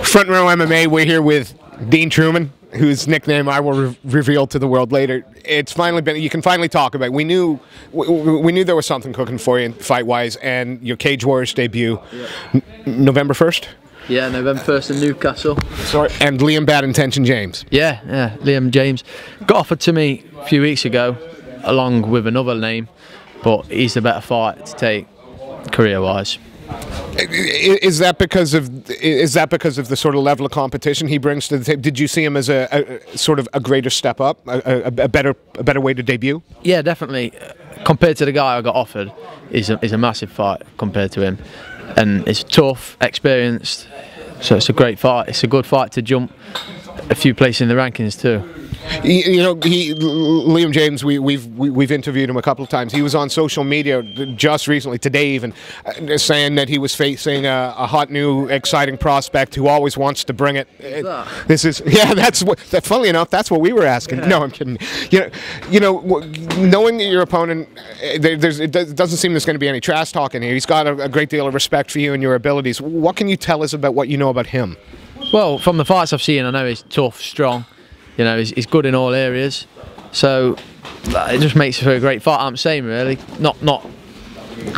Front Row MMA, we're here with Dean Trueman, whose nickname I will reveal to the world later. It's finally been, you can finally talk about it. We knew there was something cooking for you fight-wise, and your Cage Warriors debut, November 1st? Yeah, November 1st in Newcastle. Sorry, and Liam Bad Intention James. Yeah, Liam James. Got offered to me a few weeks ago, along with another name, but he's the better fight to take career-wise. Is that because of the sort of level of competition he brings to the table? Did you see him as a sort of a greater step up, a better way to debut? Yeah, definitely. Compared to the guy I got offered, is a massive fight compared to him, and it's tough, experienced. So it's a great fight. It's a good fight to jump a few places in the rankings too. You know, Liam James, we've interviewed him a couple of times. He was on social media just recently, today even, saying that he was facing a hot new exciting prospect who always wants to bring it. This is, yeah, that's what, funnily enough, that's what we were asking. Yeah. No, I'm kidding. You know, knowing your opponent, it doesn't seem there's going to be any trash talking here. He's got a great deal of respect for you and your abilities. What can you tell us about what you know about him? Well, from the fights I've seen, I know he's tough, strong. You know, he's good in all areas, so it just makes it for a great fight. I'm saying really, not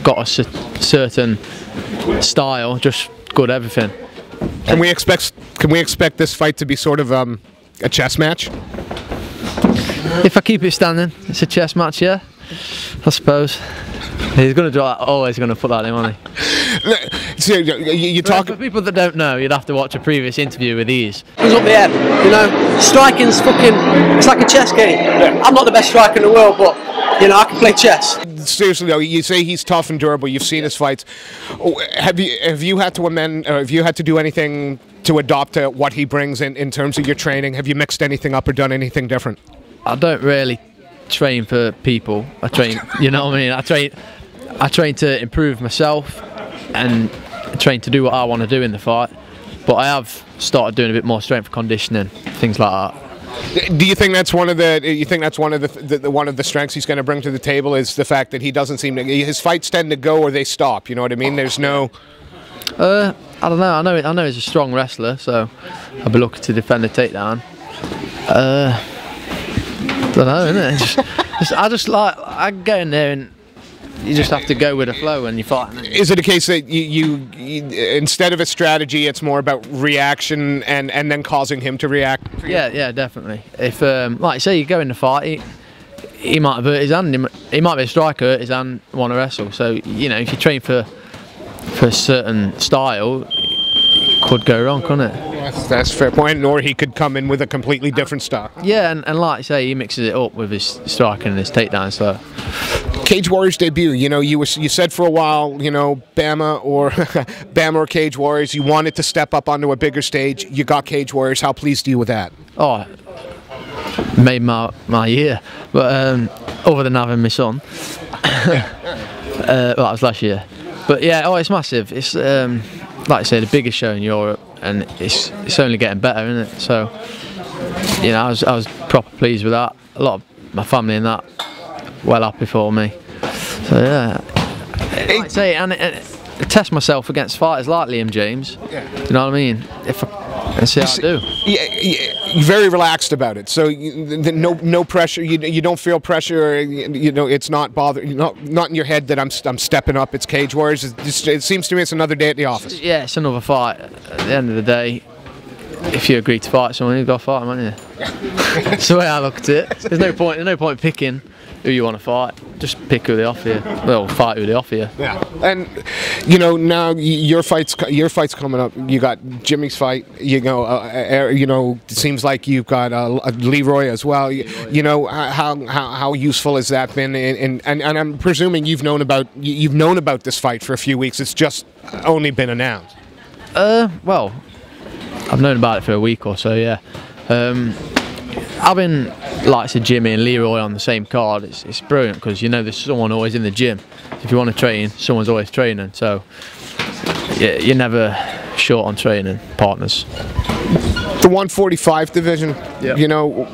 got a certain style, just good everything. Can we expect this fight to be sort of a chess match? If I keep it standing, it's a chess match, yeah. I suppose. He's going to draw. Always going to put that in, won't he? So you talk. For people that don't know, you'd have to watch a previous interview with these. Goes up the head, you know. Striking's fucking. It's like a chess game. Yeah. I'm not the best striker in the world, but you know I can play chess. Seriously though, you say he's tough and durable. You've seen his fights. Have you had to amend, or have you had to do anything to adopt what he brings in terms of your training? Have you mixed anything up or done anything different? I don't really train for people. I train. You know what I mean? I train to improve myself and train to do what I want to do in the fight, but I have started doing a bit more strength conditioning, things like that. Do you think that's one of the? You think that's one of the strengths he's going to bring to the table is the fact that he doesn't seem to. His fights tend to go or they stop. You know what I mean? There's no. I don't know. I know he's a strong wrestler, so I'll be looking to defend the takedown. I don't know, innit? I get in there and you just have to go with the flow when you fight. Is it a case that you instead of a strategy, it's more about reaction and then causing him to react? Yeah, definitely. If like you say, you go in the fight, he might have hurt his hand. He might be a striker, hurt his hand, want to wrestle. So you know, if you train for a certain style, it could go wrong, couldn't it? That's a fair point. Or he could come in with a completely different style. Yeah, and like I say, he mixes it up with his striking and his takedown. So. Cage Warriors debut. You know, you said for a while, you know, Bama or Cage Warriors. You wanted to step up onto a bigger stage. You got Cage Warriors. How pleased are you with that? Oh, made my year. But other than having my son, well, that was last year. But yeah, oh, it's massive. It's like I say, the biggest show in Europe, and it's only getting better, isn't it? So, you know, I was proper pleased with that. A lot of my family and that well happy for me. So yeah, like I say, and test myself against fighters like Liam James. Yeah. Do you know what I mean? And see how I do. Yeah, you're very relaxed about it. So no pressure. You don't feel pressure. You know, it's not not in your head that I'm stepping up. It's Cage Warriors. It seems to me it's another day at the office. Yeah, it's another fight. At the end of the day, if you agree to fight someone, you've got to fight them, haven't you? That's the way I look at it. There's no point picking who you want to fight. Just pick who they offer you. Well, fight who they offer you. Yeah. And you know, now your fight's coming up. You got Jimmy's fight. You know, it seems like you've got Leroy as well. You know, how useful has that been? And I'm presuming you've known about this fight for a few weeks. It's just only been announced. Well, I've known about it for a week or so. Yeah. Having like I said, Jimmy and Leroy on the same card, it's brilliant because you know there's someone always in the gym. If you want to train, someone's always training. So yeah, you're never short on training partners. The 145 division, Yep. you know,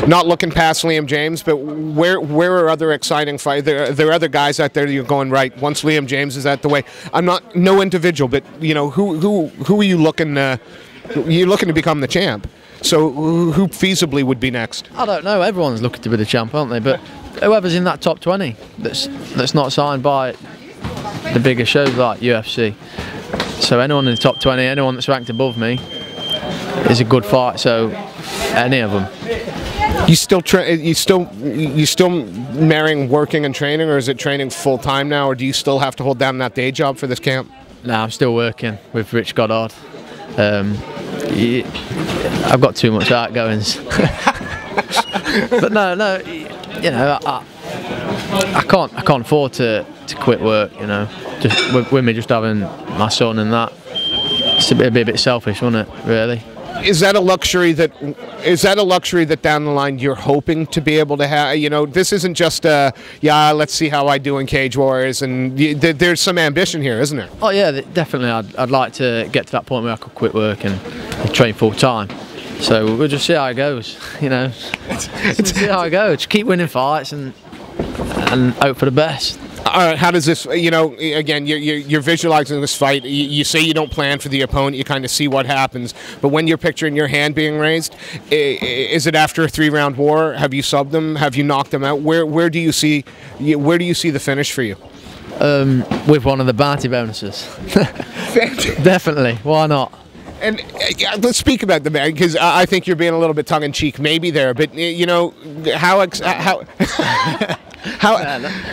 not looking past Liam James, but where are other exciting fights? There are other guys out there that you're going, right, once Liam James is out the way. I'm not, no individual, but, you know, who are you looking, you're looking to become the champ. So who feasibly would be next? I don't know, everyone's looking to be the champ, aren't they? But whoever's in that top 20 that's not signed by the bigger shows like UFC. So anyone in the top 20, anyone that's ranked above me is a good fight, so any of them. You still marrying working and training, or is it training full time now, or do you still have to hold down that day job for this camp? No, I'm still working with Rich Goddard. I've got too much outgoings. But no, you know, I can't afford to quit work. You know, just with me just having my son and that, it's a bit selfish, wouldn't it? Really. Is that a luxury that down the line you're hoping to be able to have? You know, this isn't just yeah, let's see how I do in Cage Warriors, and there's some ambition here, isn't there? Oh yeah, definitely. I'd like to get to that point where I could quit work and train full time. So we'll just see how it goes. You know, see how it goes. Just keep winning fights and hope for the best. How does this, you know, again, you're visualizing this fight. You say you don't plan for the opponent, you kind of see what happens. But when you're picturing your hand being raised, is it after a 3-round war? Have you subbed them? Have you knocked them out? Where do you see the finish for you? With one of the bounty bonuses. Definitely. Why not? And let's speak about the man, because I think you're being a little bit tongue-in-cheek maybe there, but you know, how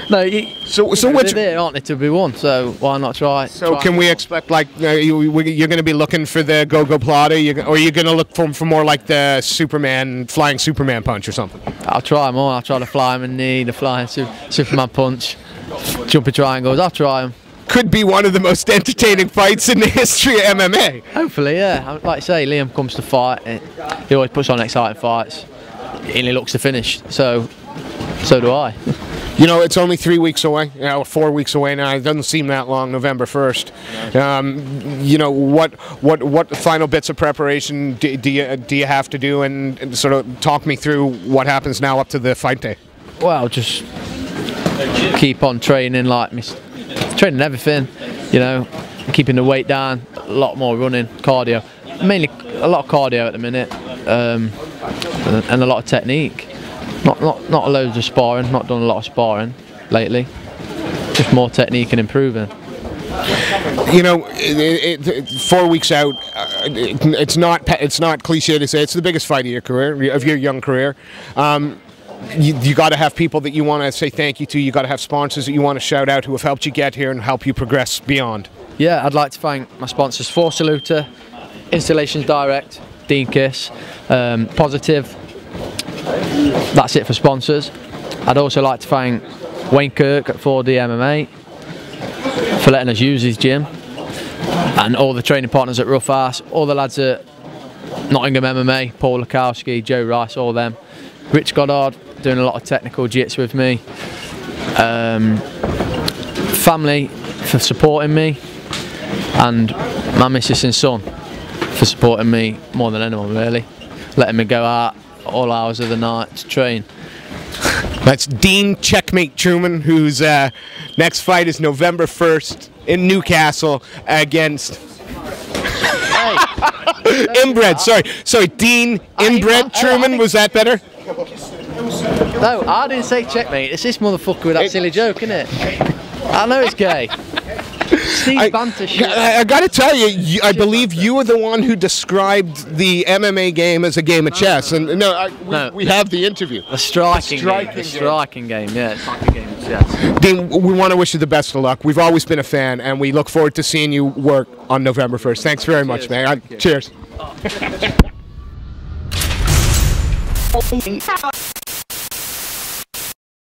no, so which there aren't they to be won, so why not try? So can we expect, like, you're going to be looking for the go-go plata, or you're going to look for more like the flying Superman punch or something? I'll try them all. I'll try the flying knee, the flying Superman punch, jumping triangles. I'll try them. Could be one of the most entertaining fights in the history of MMA. Hopefully, yeah. Like I say, Liam comes to fight. He always puts on exciting fights, and he looks to finish. So do I. You know, it's only 3 weeks away, 4 weeks away now. It doesn't seem that long, November 1st. You know, what final bits of preparation do you have to do, and sort of talk me through what happens now up to the fight day? Well, just keep on training, training everything, you know, keeping the weight down, a lot more running, cardio, mainly a lot of cardio at the minute, and a lot of technique. Not loads of sparring. Not done a lot of sparring lately. Just more technique and improving. You know, 4 weeks out, it's not cliche to say it's the biggest fight of your career, of your young career. You got to have people that you want to say thank you to. You got to have sponsors that you want to shout out who have helped you get here and help you progress beyond. Yeah, I'd like to thank my sponsors: Force Saluter, Installations Direct, Dean Kiss, Positive. That's it for sponsors. I'd also like to thank Wayne Kirk at 4D MMA for letting us use his gym, and all the training partners at Rough Ass, all the lads at Nottingham MMA, Paul Lukowski, Joe Rice, all them. Rich Goddard doing a lot of technical jits with me. Family for supporting me, and my missus and son for supporting me more than anyone, really. Letting me go out all hours of the night to train. That's Dean Checkmate Trueman, whose next fight is November 1st in Newcastle against Inbred. Sorry, Dean Inbred Trueman. Was that better? No, I didn't say checkmate. It's this motherfucker with that silly joke, isn't it? I know it's gay. Steve Banter shit. I got to tell you, I believe you were the one who described the MMA game as a game of chess. And we have the interview. A striking game. Yeah, it's like a game of chess. Dean, we want to wish you the best of luck. We've always been a fan, and we look forward to seeing you work on November 1st. Thanks very much, man. Cheers.